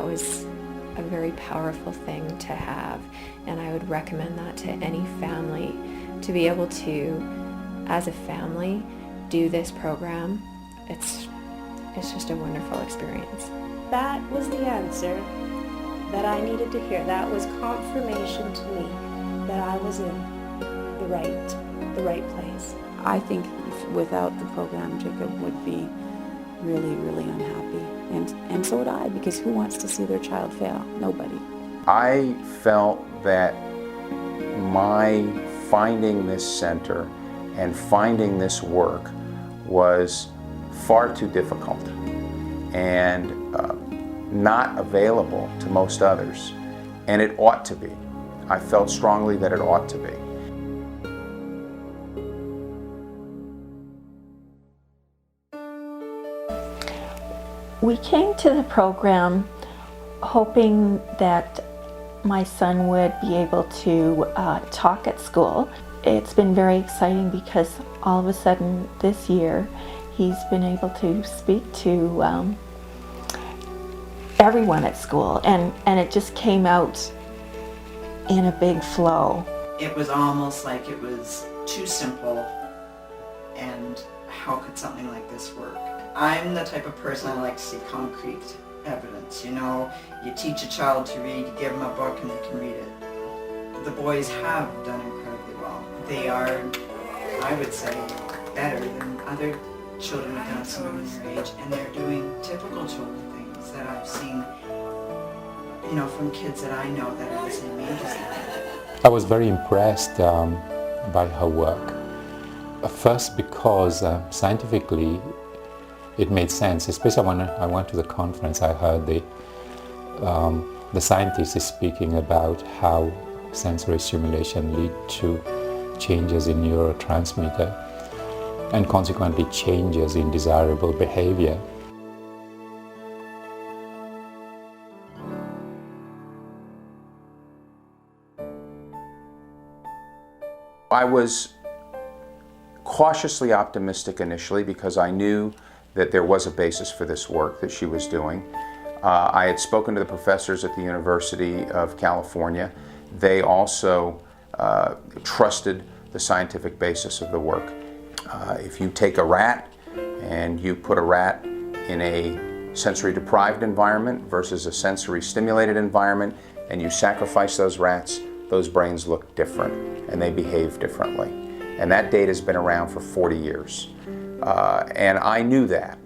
was a very powerful thing to have, and I would recommend that to any family, to be able to, as a family, do this program. It's just a wonderful experience. That was the answer that I needed to hear. That was confirmation to me that I was in the right place. I think without the program, Jacob would be really, really unhappy. And so would I, because who wants to see their child fail? Nobody. I felt that my finding this center and finding this work was far too difficult and not available to most others. And it ought to be. I felt strongly that it ought to be. We came to the program hoping that my son would be able to talk at school. It's been very exciting because all of a sudden this year he's been able to speak to everyone at school, and it just came out in a big flow. It was almost like it was too simple, and how could something like this work? I'm the type of person I like to see concrete evidence. You know, you teach a child to read, you give them a book and they can read it. The boys have done incredibly well. They are, I would say, better than other children have done similar in their age, and they're doing typical children things that I've seen, you know, from kids that I know that are the same age as them. I was very impressed by her work. First because scientifically it made sense, especially when I went to the conference. I heard the scientists speaking about how sensory stimulation lead to changes in neurotransmitter and consequently changes in desirable behavior. I was cautiously optimistic initially because I knew that there was a basis for this work that she was doing. I had spoken to the professors at the University of California. They also trusted the scientific basis of the work. If you take a rat and you put a rat in a sensory deprived environment versus a sensory stimulated environment, and you sacrifice those rats, those brains look different and they behave differently. And that data has been around for 40 years. And I knew that.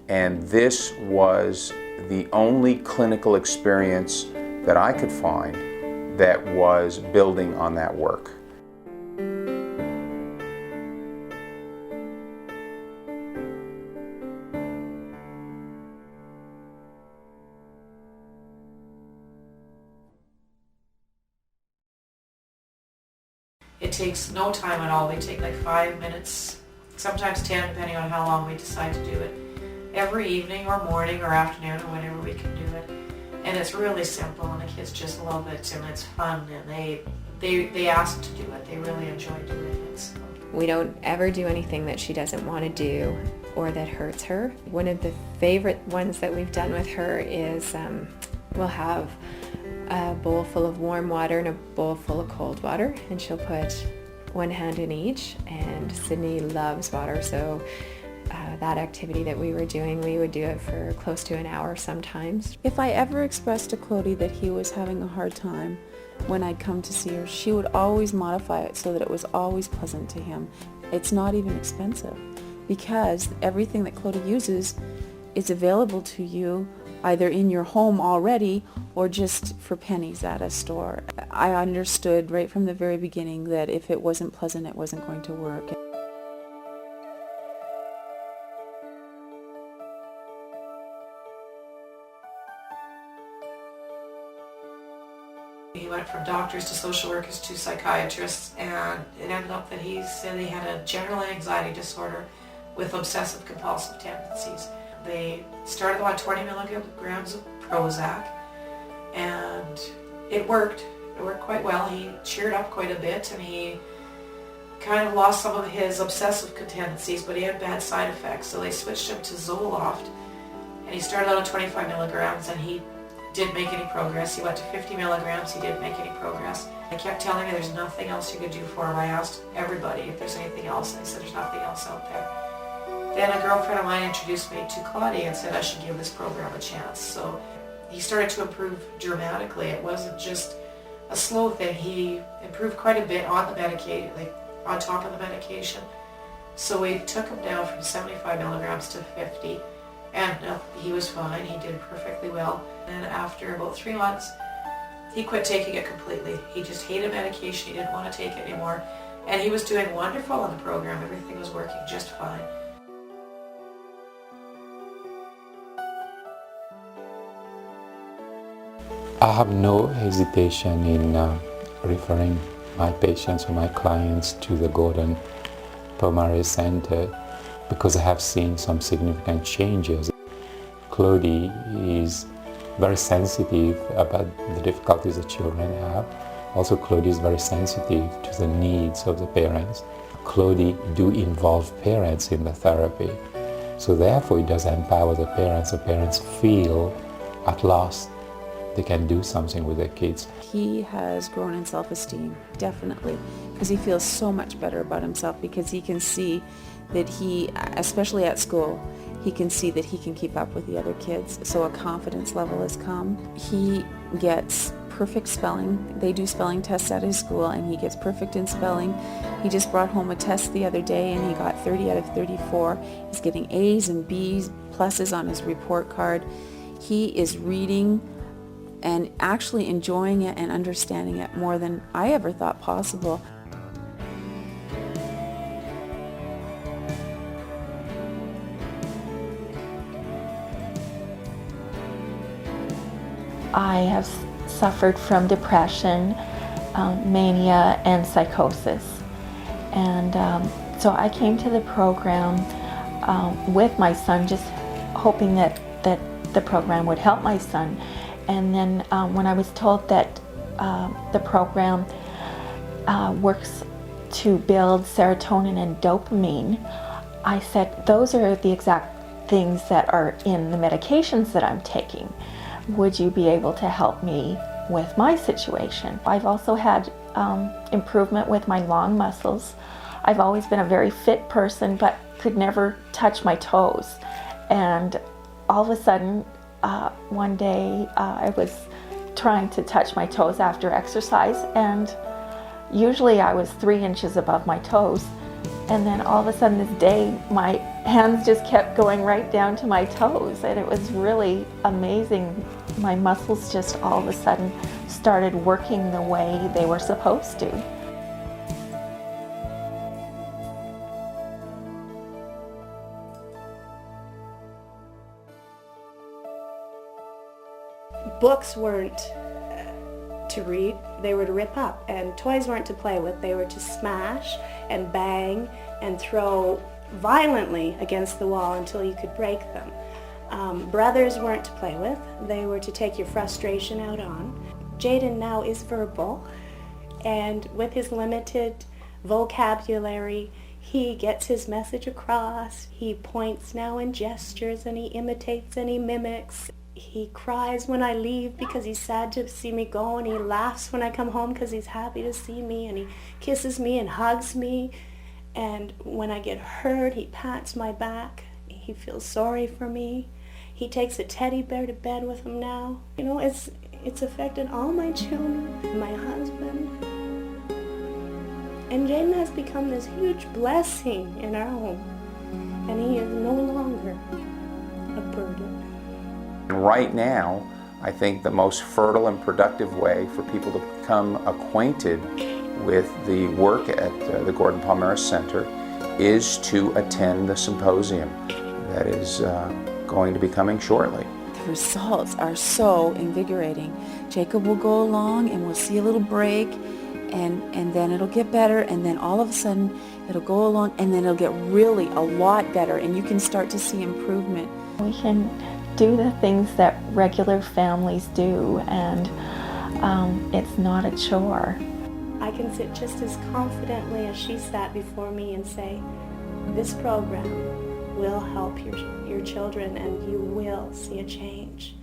And this was the only clinical experience that I could find that was building on that work. It takes no time at all. We take like 5 minutes, sometimes 10, depending on how long we decide to do it. Every evening or morning or afternoon or whenever we can do it. And it's really simple, and the kids just love it, and it's fun, and they ask to do it. They really enjoy doing it. So. We don't ever do anything that she doesn't want to do or that hurts her. One of the favorite ones that we've done with her is we'll have a bowl full of warm water and a bowl full of cold water, and she'll put one hand in each, and Sydney loves water, so that activity that we were doing, we would do it for close to an hour sometimes. If I ever expressed to Claudie that he was having a hard time when I'd come to see her, she would always modify it so that it was always pleasant to him. It's not even expensive, because everything that Claudie uses is available to you either in your home already or just for pennies at a store. I understood right from the very beginning that if it wasn't pleasant, it wasn't going to work. He went from doctors to social workers to psychiatrists, and it ended up that he said he had a general anxiety disorder with obsessive compulsive tendencies. They started on 20 milligrams of Prozac, and it worked. It worked quite well. He cheered up quite a bit, and he kind of lost some of his obsessive tendencies, but he had bad side effects, so they switched him to Zoloft, and he started out on 25 milligrams, and he didn't make any progress. He went to 50 milligrams, he didn't make any progress. I kept telling her there's nothing else you could do for him. I asked everybody if there's anything else, and they said there's nothing else out there. Then a girlfriend of mine introduced me to Claudie and said I should give this program a chance. So he started to improve dramatically. It wasn't just a slow thing. He improved quite a bit on the medication, like on top of the medication. So we took him down from 75 milligrams to 50, and he was fine. He did perfectly well. And after about 3 months, he quit taking it completely. He just hated medication. He didn't want to take it anymore. And he was doing wonderful on the program. Everything was working just fine. I have no hesitation in referring my patients or my clients to the Gordon-Pomares Center because I have seen some significant changes. Claudie is very sensitive about the difficulties the children have. Also, Claudie is very sensitive to the needs of the parents. Claudie do involve parents in the therapy. So therefore it does empower the parents. The parents feel at last they can do something with their kids. He has grown in self-esteem, definitely, because he feels so much better about himself because he can see that he, especially at school, he can see that he can keep up with the other kids, so a confidence level has come. He gets perfect spelling. They do spelling tests at his school and he gets perfect in spelling. He just brought home a test the other day and he got 30 out of 34. He's getting A's and B's, pluses on his report card. He is reading and actually enjoying it and understanding it more than I ever thought possible. I have suffered from depression, mania, and psychosis. And so I came to the program with my son, just hoping that the program would help my son. And then when I was told that the program works to build serotonin and dopamine, I said, those are the exact things that are in the medications that I'm taking. Would you be able to help me with my situation? I've also had improvement with my long muscles. I've always been a very fit person, but could never touch my toes. And all of a sudden, one day I was trying to touch my toes after exercise, and usually I was 3 inches above my toes. And then all of a sudden this day, my hands just kept going right down to my toes, and it was really amazing. My muscles just all of a sudden started working the way they were supposed to. Books weren't to read, they were to rip up, and toys weren't to play with, they were to smash and bang and throw violently against the wall until you could break them. Brothers weren't to play with, they were to take your frustration out on. Jaden now is verbal, and with his limited vocabulary, he gets his message across. He points now and gestures, and he imitates and he mimics. He cries when I leave because he's sad to see me go, and he laughs when I come home because he's happy to see me, and he kisses me and hugs me. And when I get hurt, he pats my back. He feels sorry for me. He takes a teddy bear to bed with him now. You know, it's affected all my children, my husband. And Jaden has become this huge blessing in our home. And he is no longer a burden. Right now, I think the most fertile and productive way for people to become acquainted with the work at the Gordon-Pomares Center is to attend the symposium that is going to be coming shortly. The results are so invigorating. Jacob will go along and we'll see a little break, and then it'll get better, and then all of a sudden it'll go along, and then it'll get really a lot better, and you can start to see improvement. We can do the things that regular families do, and it's not a chore. I can sit just as confidently as she sat before me and say, this program will help your children, and you will see a change.